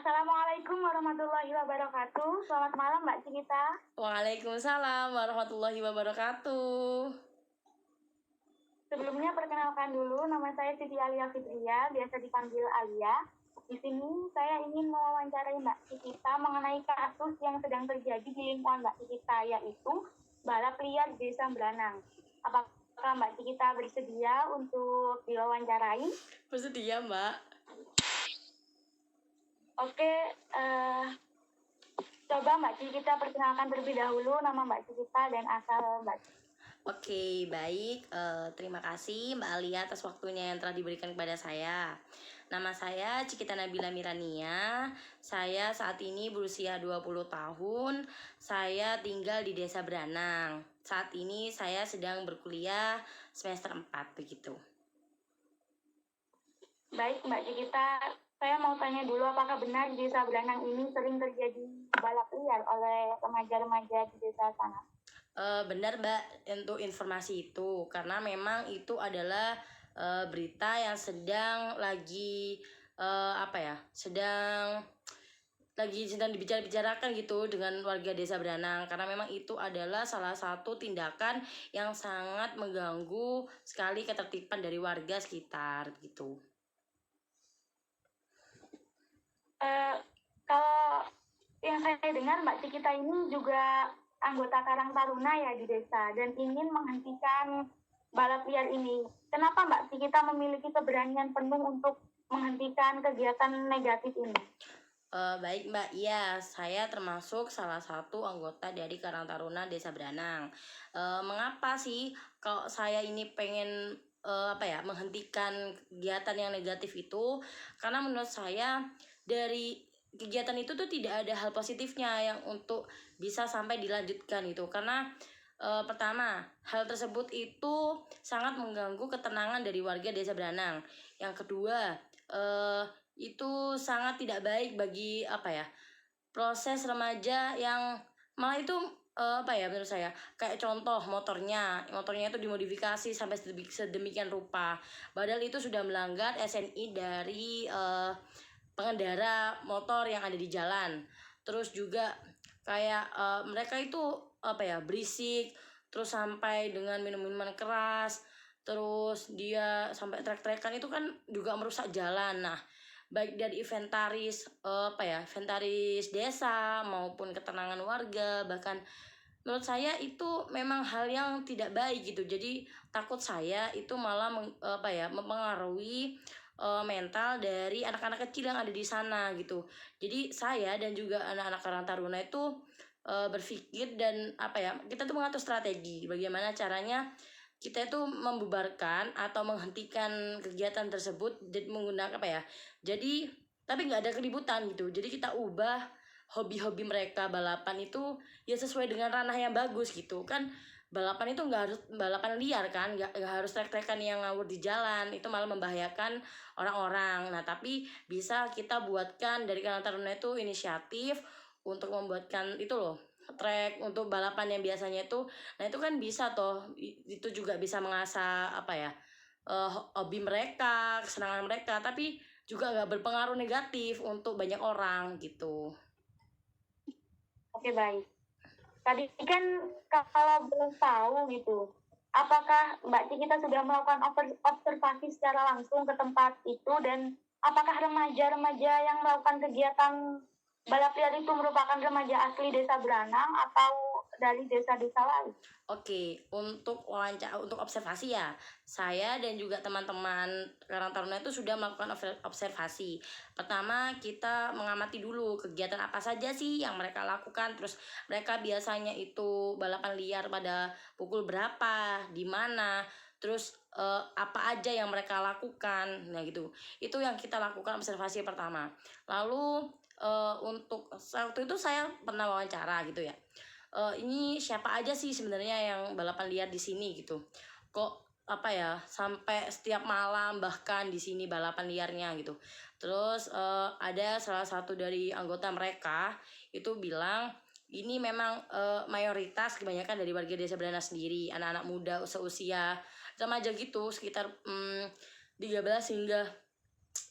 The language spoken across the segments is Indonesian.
Assalamualaikum warahmatullahi wabarakatuh. Selamat malam Mbak Cikita. Waalaikumsalam warahmatullahi wabarakatuh. Sebelumnya perkenalkan dulu, nama saya Siti Alia Fitria, biasa dipanggil Alia. Di sini saya ingin mewawancarai Mbak Cikita mengenai kasus yang sedang terjadi di lingkungan Mbak Cikita, yaitu balap liar di Desa Branang. Apakah Mbak Cikita bersedia untuk diwawancarai? Bersedia, Mbak. Oke, coba Mbak Cikita perkenalkan terlebih dahulu nama Mbak Cikita dan asal Mbak Cikita. Oke, baik. Terima kasih Mbak Alia atas waktunya yang telah diberikan kepada saya. Nama saya Cikita Nabila Mirania. Saya saat ini berusia 20 tahun. Saya tinggal di Desa Branang. Saat ini saya sedang berkuliah semester 4 begitu. Baik Mbak Cikita, saya mau tanya dulu apakah benar di Desa Branang ini sering terjadi balap liar oleh remaja-remaja di desa sana? Benar Mbak untuk informasi itu, karena memang itu adalah berita yang sedang lagi sedang dibicarakan gitu dengan warga Desa Branang, karena memang itu adalah salah satu tindakan yang sangat mengganggu sekali ketertiban dari warga sekitar gitu. Kalau yang saya dengar Mbak Cikita ini juga anggota Karang Taruna ya di desa dan ingin menghentikan balap liar ini. Kenapa Mbak Cikita memiliki keberanian penuh untuk menghentikan kegiatan negatif ini? Baik Mbak, iya saya termasuk salah satu anggota dari Karang Taruna Desa Branang. Mengapa sih kalau saya ini pengen menghentikan kegiatan yang negatif itu? Karena menurut saya dari kegiatan itu tuh tidak ada hal positifnya yang untuk bisa sampai dilanjutkan itu. Karena pertama, hal tersebut itu sangat mengganggu ketenangan dari warga Desa Branang. Yang kedua, itu sangat tidak baik bagi proses remaja yang malah itu menurut saya kayak contoh motornya itu dimodifikasi sampai sedemikian rupa, padahal itu sudah melanggar SNI dari pengendara motor yang ada di jalan. Terus juga kayak mereka itu berisik, terus sampai dengan minum-minuman keras, terus dia sampai trek-trekan, itu kan juga merusak jalan. Nah, baik dari inventaris desa maupun ketenangan warga, bahkan menurut saya itu memang hal yang tidak baik gitu. Jadi takut saya itu malah mempengaruhi mental dari anak-anak kecil yang ada di sana gitu. Jadi saya dan juga anak-anak Karang Taruna itu berpikir dan kita tuh mengatur strategi bagaimana caranya kita itu membubarkan atau menghentikan kegiatan tersebut menggunakan jadi tapi nggak ada keributan gitu. Jadi kita ubah hobi-hobi mereka balapan itu ya sesuai dengan ranah yang bagus gitu kan. Balapan itu nggak harus balapan liar kan, nggak harus trek-trekan yang ngawur di jalan, itu malah membahayakan orang-orang. Nah, tapi bisa kita buatkan dari Karang Taruna itu inisiatif untuk membuatkan itu loh, trek untuk balapan yang biasanya itu. Nah, itu kan bisa toh, itu juga bisa mengasah hobi mereka, kesenangan mereka, tapi juga nggak berpengaruh negatif untuk banyak orang gitu. Oke, baik. Tadi kan kalau belum tahu gitu, apakah Mbak Cikita sudah melakukan observasi secara langsung ke tempat itu, dan apakah remaja-remaja yang melakukan kegiatan balap liar itu merupakan remaja asli Desa Branang atau dari desa-desa lain? Oke, untuk wawancara, untuk observasi ya, saya dan juga teman-teman Karang Taruna itu sudah melakukan observasi. Pertama, kita mengamati dulu kegiatan apa saja sih yang mereka lakukan, terus mereka biasanya itu balapan liar pada pukul berapa, di mana, terus apa aja yang mereka lakukan. Nah gitu, itu yang kita lakukan observasi pertama. Lalu untuk waktu itu saya pernah wawancara gitu ya, ini siapa aja sih sebenarnya yang balapan liar di sini gitu, kok sampai setiap malam bahkan di sini balapan liarnya gitu. Terus ada salah satu dari anggota mereka itu bilang ini memang mayoritas kebanyakan dari warga Desa Branang sendiri, anak-anak muda seusia remaja gitu, sekitar 13 hingga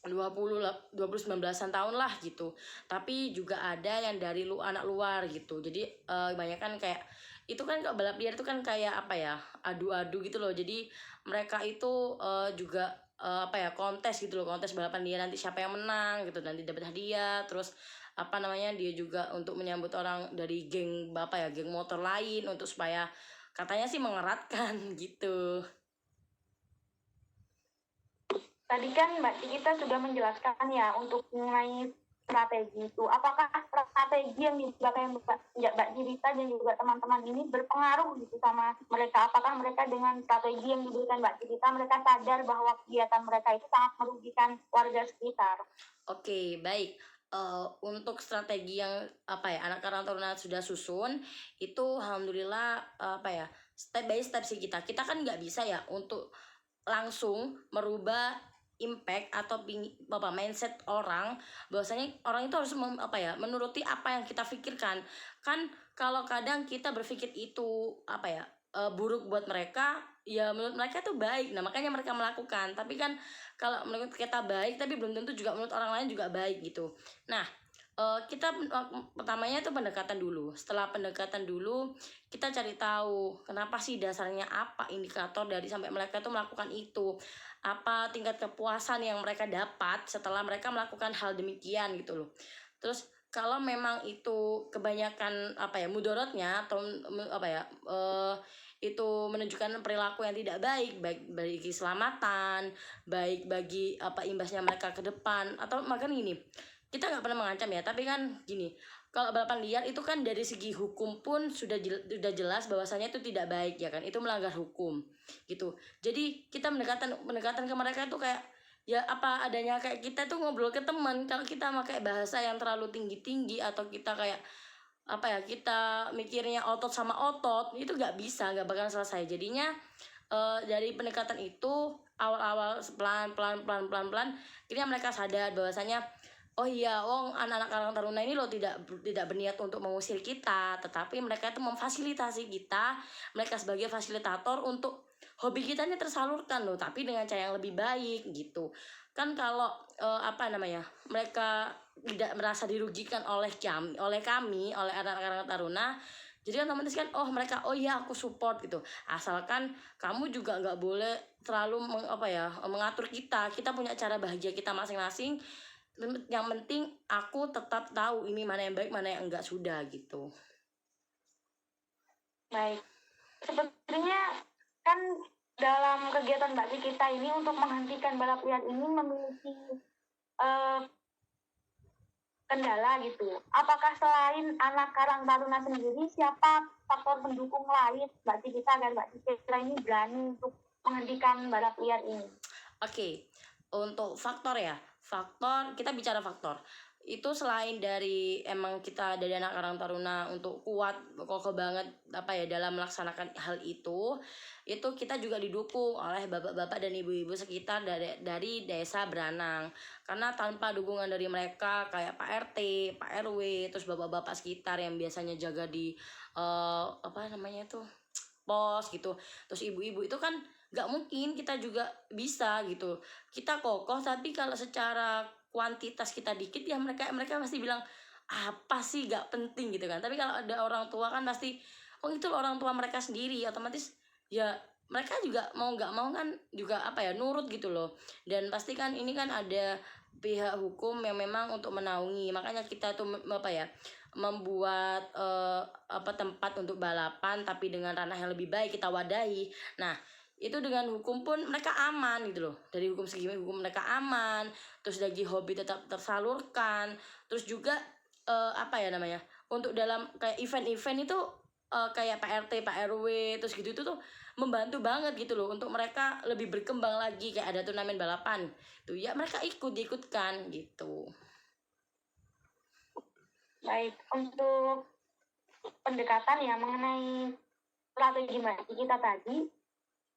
19 tahun lah gitu. Tapi juga ada yang dari anak luar gitu. Jadi kebanyakan kayak itu kan kalau balap liar itu kan kayak apa ya, adu-adu gitu loh. Jadi mereka itu juga apa ya, kontes gitu loh, kontes balapan liar, nanti siapa yang menang gitu, nanti dapat hadiah. Terus apa namanya, dia juga untuk menyambut orang dari geng apa ya, geng motor lain, untuk supaya katanya sih mengeratkan gitu. Tadi kan Mbak Cikita sudah menjelaskan ya untuk mengenai strategi itu. Apakah strategi yang dipakai Mbak Cikita dan juga teman-teman ini berpengaruh gitu sama mereka? Apakah mereka dengan strategi yang diberikan Mbak Cikita, mereka sadar bahwa kegiatan mereka itu sangat merugikan warga sekitar? Oke, baik. Untuk strategi yang apa ya, anak karang taruna sudah susun itu alhamdulillah apa ya, step by step sih kita kan nggak bisa ya untuk langsung merubah impact atau mindset orang, bahwasanya orang itu harus apa ya, menuruti apa yang kita pikirkan. Kan kalau kadang kita berpikir itu apa ya, buruk buat mereka, ya menurut mereka tuh baik, nah makanya mereka melakukan. Tapi kan kalau menurut kita baik tapi belum tentu juga menurut orang lain juga baik gitu. Nah, kita pertamanya itu pendekatan dulu. Setelah pendekatan dulu, kita cari tahu kenapa sih, dasarnya apa, indikator dari sampai mereka itu melakukan itu, apa tingkat kepuasan yang mereka dapat setelah mereka melakukan hal demikian gitu loh. Terus kalau memang itu kebanyakan apa ya, mudorotnya atau apa ya, itu menunjukkan perilaku yang tidak baik, baik bagi keselamatan, baik bagi apa imbasnya mereka ke depan, atau makan gini, kita nggak pernah mengancam ya, tapi kan gini, kalau balapan liar itu kan dari segi hukum pun sudah jelas bahwasanya itu tidak baik ya kan, itu melanggar hukum gitu. Jadi kita pendekatan ke mereka itu kayak ya apa adanya, kayak kita tuh ngobrol ke teman. Kalau kita pakai bahasa yang terlalu tinggi atau kita kayak apa ya, kita mikirnya otot sama otot, itu nggak bisa, nggak bakal selesai. Jadinya dari pendekatan itu awal-awal pelan-pelan akhirnya mereka sadar bahwasanya oh iya, anak-anak Karang Taruna ini loh tidak berniat untuk mengusir kita, tetapi mereka itu memfasilitasi kita, mereka sebagai fasilitator untuk hobi kita ini tersalurkan loh, tapi dengan cara yang lebih baik gitu. Kan kalau apa namanya, mereka tidak merasa dirugikan oleh kami, oleh anak-anak Karang Taruna, jadi kan otomatis kan mereka oh iya aku support gitu, asalkan kamu juga nggak boleh terlalu mengatur kita punya cara bahagia kita masing-masing. Yang penting aku tetap tahu ini mana yang baik mana yang enggak, sudah gitu. Baik, sebenarnya kan dalam kegiatan Mbak kita ini untuk menghentikan balap liar ini memiliki kendala gitu. Apakah selain anak Karang Taruna sendiri, siapa faktor pendukung lain Mbak Cikita dan Mbak Cikita ini berani untuk menghentikan balap liar ini? Oke, untuk faktor ya, kita bicara faktor. Itu selain dari emang kita dari anak Karang Taruna untuk kuat kokoh banget apa ya dalam melaksanakan hal itu kita juga didukung oleh bapak-bapak dan ibu-ibu sekitar dari desa Branang. Karena tanpa dukungan dari mereka kayak Pak RT, Pak RW, terus bapak-bapak sekitar yang biasanya jaga di apa namanya tuh, pos gitu, terus ibu-ibu itu kan nggak mungkin kita juga bisa gitu. Kita kokoh tapi kalau secara kuantitas kita dikit ya mereka pasti bilang apa sih, gak penting gitu kan. Tapi kalau ada orang tua kan pasti itu orang tua mereka sendiri, otomatis ya mereka juga mau nggak mau kan juga apa ya, nurut gitu loh. Dan pasti kan ini kan ada pihak hukum yang memang untuk menaungi, makanya kita tuh apa ya, membuat tempat untuk balapan tapi dengan ranah yang lebih baik kita wadahi. Nah itu dengan hukum pun mereka aman gitu loh, dari hukum segi hukum mereka aman, terus dari hobi tetap tersalurkan. Terus juga apa ya namanya, untuk dalam kayak event-event itu kayak Pak RT, Pak RW terus gitu itu tuh membantu banget gitu loh untuk mereka lebih berkembang lagi. Kayak ada turnamen balapan tuh ya mereka diikutkan gitu. Baik, untuk pendekatan ya mengenai strategi Mbak kita tadi,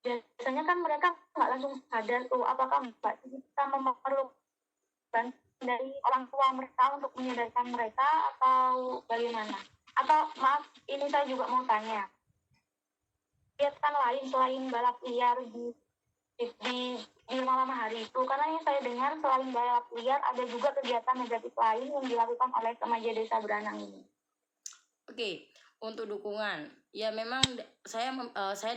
biasanya kan mereka nggak langsung sadar tuh apakah Mbak kita memerlukan dari orang tua mereka untuk menyadarkan mereka atau bagaimana? Atau maaf, ini saya juga mau tanya, kegiatan lain selain balap liar di di malam hari itu, karena yang saya dengar selain balap liar ada juga kegiatan negatif lain yang dilakukan oleh remaja desa Beranang ini. Oke, untuk dukungan, ya memang saya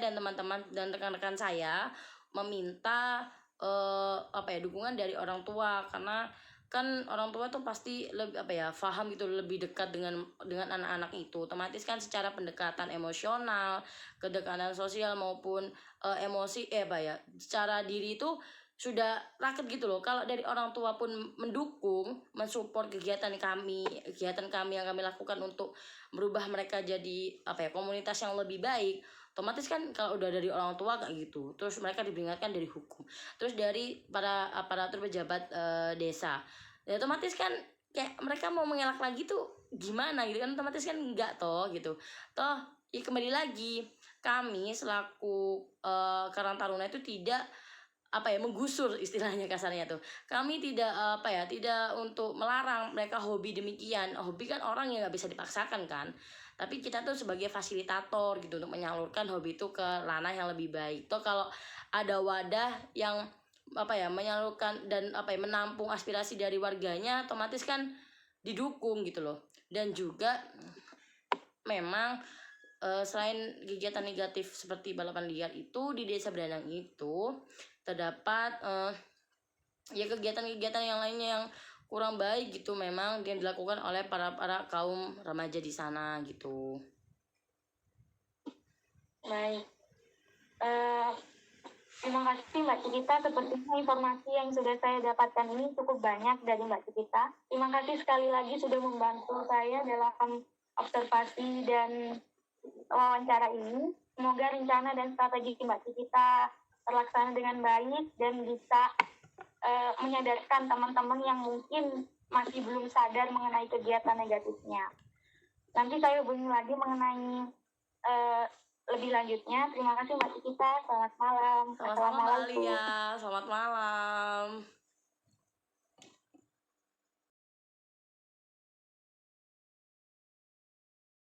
dan teman-teman dan rekan-rekan saya meminta apa ya, dukungan dari orang tua, karena kan orang tua tuh pasti lebih apa ya, paham gitu, lebih dekat dengan anak-anak itu. Otomatis kan secara pendekatan emosional, kedekatan sosial maupun emosi apa ya, secara diri itu sudah raket gitu loh. Kalau dari orang tua pun mendukung, mensupport kegiatan kami yang kami lakukan untuk merubah mereka jadi apa ya, komunitas yang lebih baik, otomatis kan kalau udah dari orang tua kayak gitu, terus mereka diperingatkan dari hukum, terus dari para aparatur pejabat desa, ya otomatis kan kayak mereka mau mengelak lagi tuh gimana gitu kan, otomatis kan enggak toh gitu. Toh ya kembali lagi, kami selaku Karang Taruna itu tidak apa ya, menggusur istilahnya, kasarnya tuh kami tidak apa ya, tidak untuk melarang mereka hobi demikian. Hobi kan orang yang nggak bisa dipaksakan kan, tapi kita tuh sebagai fasilitator gitu untuk menyalurkan hobi itu ke ranah yang lebih baik. Toh kalau ada wadah yang apa ya, menyalurkan dan apa ya, menampung aspirasi dari warganya, otomatis kan didukung gitu loh. Dan juga memang selain kegiatan negatif seperti balapan liar itu, di desa Beranang itu terdapat ya kegiatan-kegiatan yang lainnya yang kurang baik gitu, memang yang dilakukan oleh para kaum remaja di sana gitu. Baik. Terima kasih Mbak Cikita, sepertinya informasi yang sudah saya dapatkan ini cukup banyak dari Mbak Cikita. Terima kasih sekali lagi sudah membantu saya dalam observasi dan wawancara ini. Semoga rencana dan strategi Mbak Cikita terlaksana dengan baik dan bisa menyadarkan teman-teman yang mungkin masih belum sadar mengenai kegiatan negatifnya. Nanti saya hubungi lagi mengenai lebih lanjutnya. Terima kasih Mbak Cikita. Selamat malam. Sama-sama Mbak Alia, selamat malam.